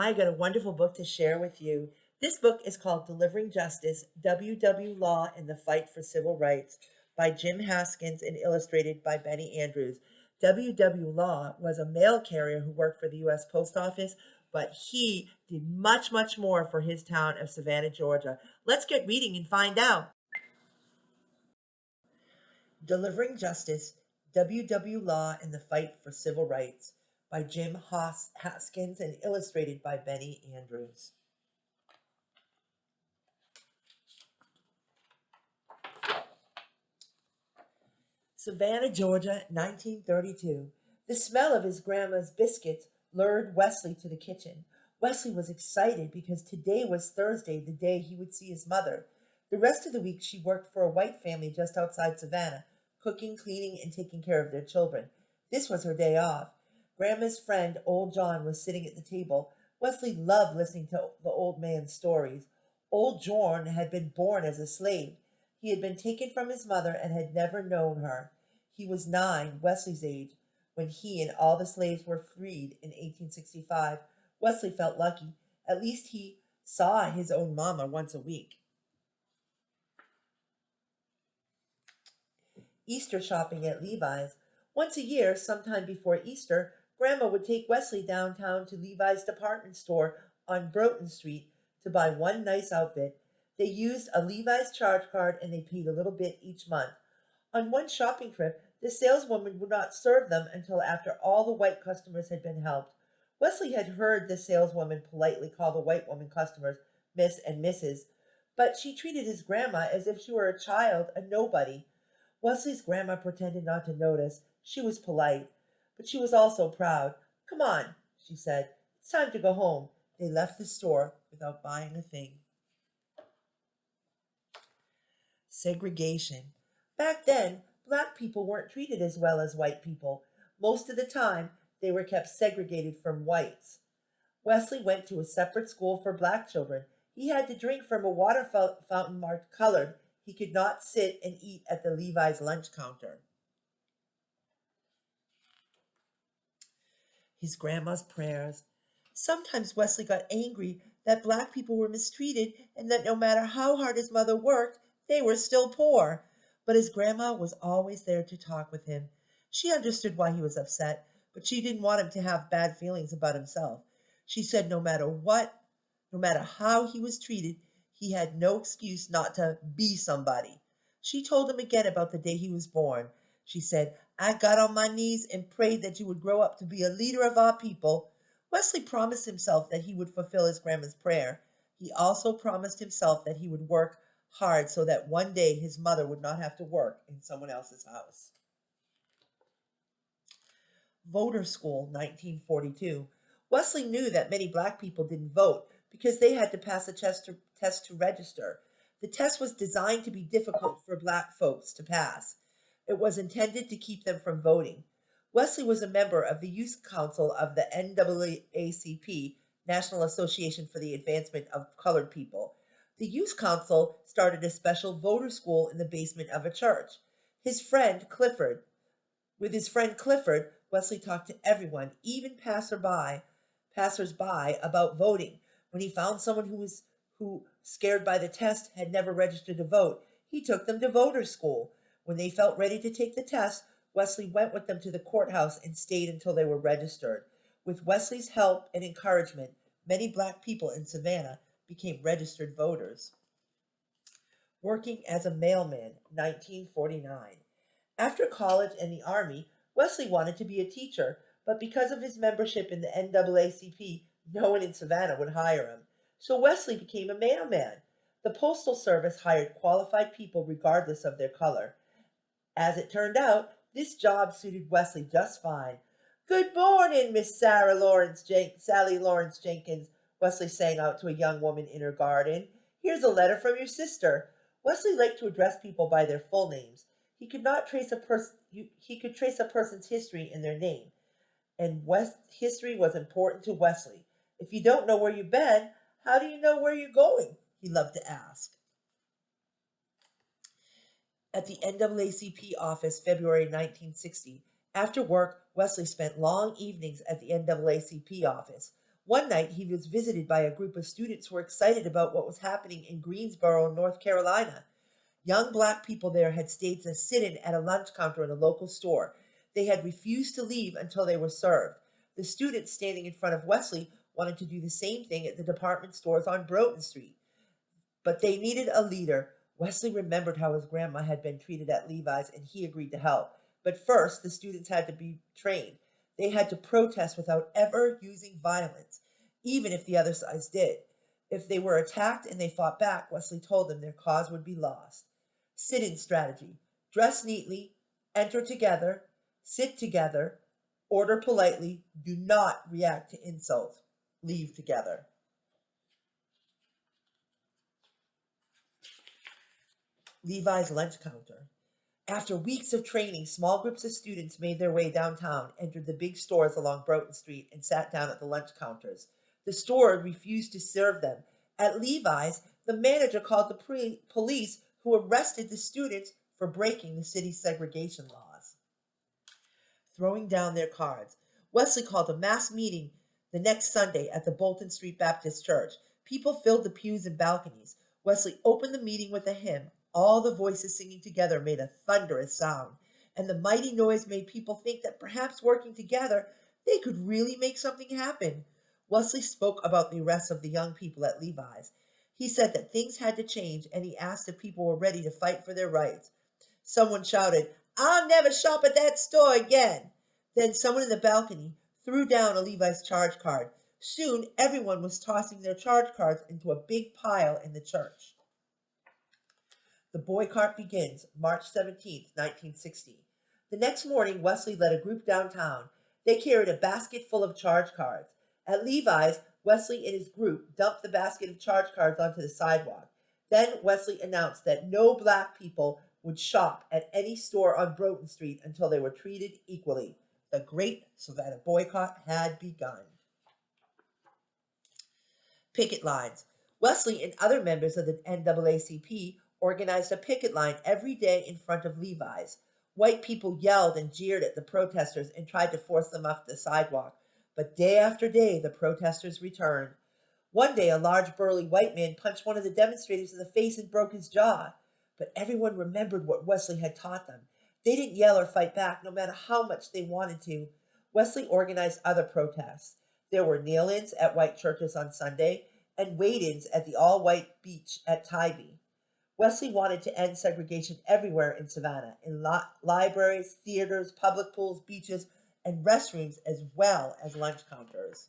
I got a wonderful book to share with you. This book is called Delivering Justice, WW Law and the Fight for Civil Rights by Jim Haskins and illustrated by Benny Andrews. WW Law was a mail carrier who worked for the U.S. Post Office, but he did much, much more for his town of Savannah, Georgia. Let's get reading and find out. Delivering Justice, WW Law and the Fight for Civil Rights by Jim Haskins and illustrated by Benny Andrews. Savannah, Georgia, 1932. The smell of his grandma's biscuits lured Wesley to the kitchen. Wesley was excited because today was Thursday, the day he would see his mother. The rest of the week she worked for a white family just outside Savannah, cooking, cleaning, and taking care of their children. This was her day off. Grandma's friend, Old John, was sitting at the table. Wesley loved listening to the old man's stories. Old John had been born as a slave. He had been taken from his mother and had never known her. He was 9, Wesley's age, when he and all the slaves were freed in 1865. Wesley felt lucky. At least he saw his own mama once a week. Easter shopping at Levi's. Once a year, sometime before Easter, Grandma would take Wesley downtown to Levi's department store on Broughton Street to buy one nice outfit. They used a Levi's charge card and they paid a little bit each month. On one shopping trip, the saleswoman would not serve them until after all the white customers had been helped. Wesley had heard the saleswoman politely call the white woman customers Miss and Mrs., but she treated his grandma as if she were a child, a nobody. Wesley's grandma pretended not to notice. She was polite, but she was also proud. "Come on," she said. "It's time to go home." They left the store without buying a thing. Segregation. Back then, black people weren't treated as well as white people. Most of the time, they were kept segregated from whites. Wesley went to a separate school for black children. He had to drink from a water fountain marked colored. He could not sit and eat at the Levi's lunch counter. His grandma's prayers. Sometimes Wesley got angry that black people were mistreated and that no matter how hard his mother worked, they were still poor. But his grandma was always there to talk with him. She understood why he was upset, but she didn't want him to have bad feelings about himself. She said no matter what, no matter how he was treated, he had no excuse not to be somebody. She told him again about the day he was born. She said, "I got on my knees and prayed that you would grow up to be a leader of our people." Wesley promised himself that he would fulfill his grandma's prayer. He also promised himself that he would work hard so that one day his mother would not have to work in someone else's house. Voter School, 1942. Wesley knew that many black people didn't vote because they had to pass a test to register. The test was designed to be difficult for black folks to pass. It was intended to keep them from voting. Wesley was a member of the Youth Council of the NAACP, National Association for the Advancement of Colored People. The Youth Council started a special voter school in the basement of a church. With his friend Clifford, Wesley talked to everyone, even passersby, about voting. When he found someone who, scared by the test, had never registered to vote, he took them to voter school. When they felt ready to take the test, Wesley went with them to the courthouse and stayed until they were registered. With Wesley's help and encouragement, many black people in Savannah became registered voters. Working as a mailman, 1949. After college and the Army, Wesley wanted to be a teacher, but because of his membership in the NAACP, no one in Savannah would hire him. So Wesley became a mailman. The Postal Service hired qualified people regardless of their color. As it turned out, this job suited Wesley just fine. "Good morning, Miss Sally Lawrence Jenkins," Wesley sang out to a young woman in her garden. "Here's a letter from your sister." Wesley liked to address people by their full names. He could trace a person's history in their name, and history was important to Wesley. "If you don't know where you've been, how do you know where you're going?" he loved to ask. At the NAACP office, February 1960. After work, Wesley spent long evenings at the NAACP office. One night he was visited by a group of students who were excited about what was happening in Greensboro, North Carolina. Young black people there had staged a sit in at a lunch counter in a local store. They had refused to leave until they were served. The students standing in front of Wesley wanted to do the same thing at the department stores on Broughton Street. But they needed a leader. Wesley remembered how his grandma had been treated at Levi's and he agreed to help. But first, the students had to be trained. They had to protest without ever using violence, even if the other side did. If they were attacked and they fought back, Wesley told them their cause would be lost. Sit in strategy: dress neatly, enter together, sit together, order politely, do not react to insults, leave together. Levi's lunch counter. After weeks of training, small groups of students made their way downtown, entered the big stores along Broughton Street, and sat down at the lunch counters. The store refused to serve them. At Levi's, the manager called the police, who arrested the students for breaking the city's segregation laws. Throwing down their cards. Wesley called a mass meeting the next Sunday at the Bolton Street Baptist Church. People filled the pews and balconies. Wesley opened the meeting with a hymn. All the voices singing together made a thunderous sound, and the mighty noise made people think that perhaps working together they could really make something happen. Wesley spoke about the arrest of the young people at Levi's. He said that things had to change, and he asked if people were ready to fight for their rights. Someone shouted, "I'll never shop at that store again." Then someone in the balcony threw down a Levi's charge card. Soon everyone was tossing their charge cards into a big pile in the church. The boycott begins March 17th, 1960. The next morning, Wesley led a group downtown. They carried a basket full of charge cards. At Levi's, Wesley and his group dumped the basket of charge cards onto the sidewalk. Then Wesley announced that no black people would shop at any store on Broughton Street until they were treated equally. The great Savannah boycott had begun. Picket lines. Wesley and other members of the NAACP organized a picket line every day in front of Levi's. White people yelled and jeered at the protesters and tried to force them off the sidewalk. But day after day, the protesters returned. One day, a large burly white man punched one of the demonstrators in the face and broke his jaw. But everyone remembered what Wesley had taught them. They didn't yell or fight back, no matter how much they wanted to. Wesley organized other protests. There were kneel-ins at white churches on Sunday and wade-ins at the all-white beach at Tybee. Wesley wanted to end segregation everywhere in Savannah, in libraries, theaters, public pools, beaches, and restrooms, as well as lunch counters.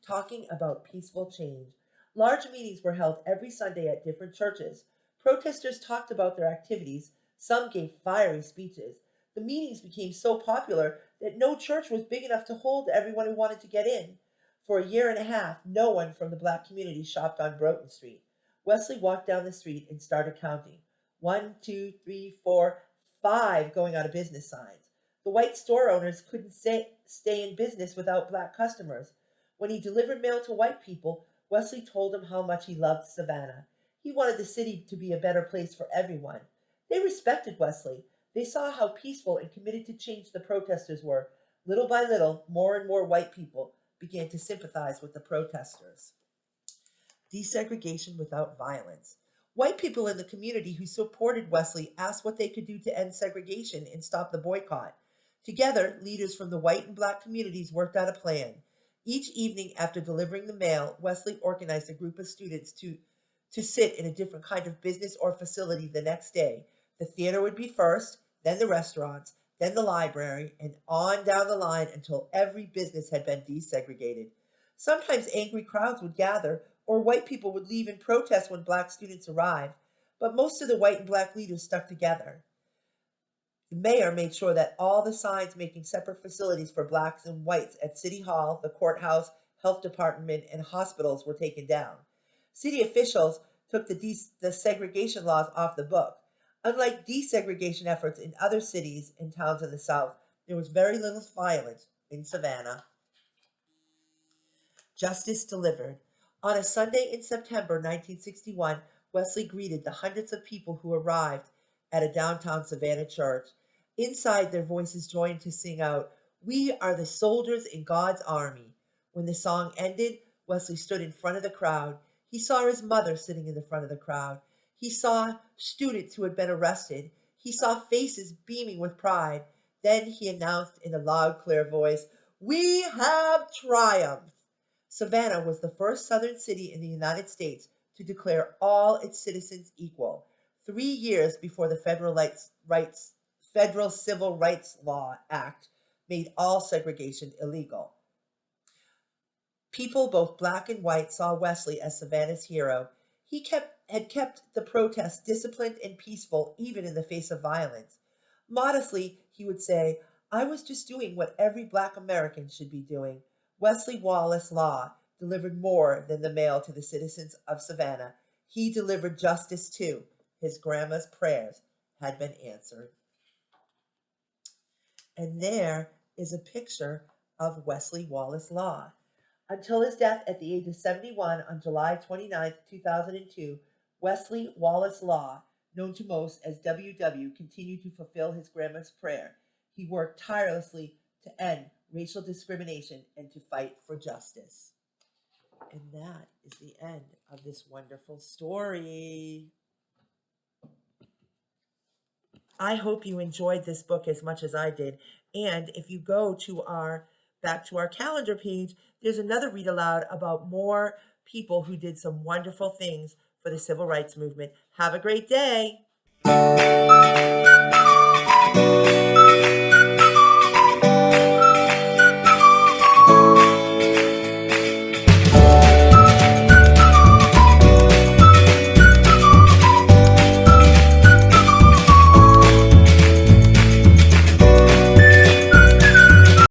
Talking about peaceful change. Large meetings were held every Sunday at different churches. Protesters talked about their activities. Some gave fiery speeches. The meetings became so popular that no church was big enough to hold everyone who wanted to get in. For a year and a half, no one from the black community shopped on Broughton Street. Wesley walked down the street and started counting. 1, 2, 3, 4, 5 going out of business signs. The white store owners couldn't stay in business without black customers. When he delivered mail to white people, Wesley told them how much he loved Savannah. He wanted the city to be a better place for everyone. They respected Wesley. They saw how peaceful and committed to change the protesters were. Little by little, more and more white people began to sympathize with the protesters. Desegregation without violence. White people in the community who supported Wesley asked what they could do to end segregation and stop the boycott. Together, leaders from the white and black communities worked out a plan. Each evening after delivering the mail, Wesley organized a group of students to sit in a different kind of business or facility the next day. The theater would be first, then the restaurants, then the library, and on down the line until every business had been desegregated. Sometimes angry crowds would gather, or white people would leave in protest when black students arrived, but most of the white and black leaders stuck together. The mayor made sure that all the signs making separate facilities for blacks and whites at City Hall, the courthouse, health department, and hospitals were taken down. City officials took the segregation laws off the book. Unlike desegregation efforts in other cities and towns in the South, there was very little violence in Savannah. Justice delivered. On a Sunday in September 1961, Wesley greeted the hundreds of people who arrived at a downtown Savannah church. Inside, their voices joined to sing out, "We are the soldiers in God's army." When the song ended, Wesley stood in front of the crowd. He saw his mother sitting in the front of the crowd. He saw students who had been arrested. He saw faces beaming with pride. Then he announced in a loud, clear voice, "We have triumphed." Savannah was the first southern city in the United States to declare all its citizens equal, 3 years before the Federal Civil Rights Law Act made all segregation illegal. People, both black and white, saw Wesley as Savannah's hero. Had kept the protests disciplined and peaceful even in the face of violence. Modestly, he would say, "I was just doing what every black American should be doing." Wesley Wallace Law delivered more than the mail to the citizens of Savannah. He delivered justice too. His grandma's prayers had been answered. And there is a picture of Wesley Wallace Law. Until his death at the age of 71 on July 29, 2002, Wesley Wallace Law, known to most as WW, continued to fulfill his grandma's prayer. He worked tirelessly to end racial discrimination and to fight for justice. And that is the end of this wonderful story. I hope you enjoyed this book as much as I did. And if you go to back to our calendar page, there's another read aloud about more people who did some wonderful things for the civil rights movement. Have a great day.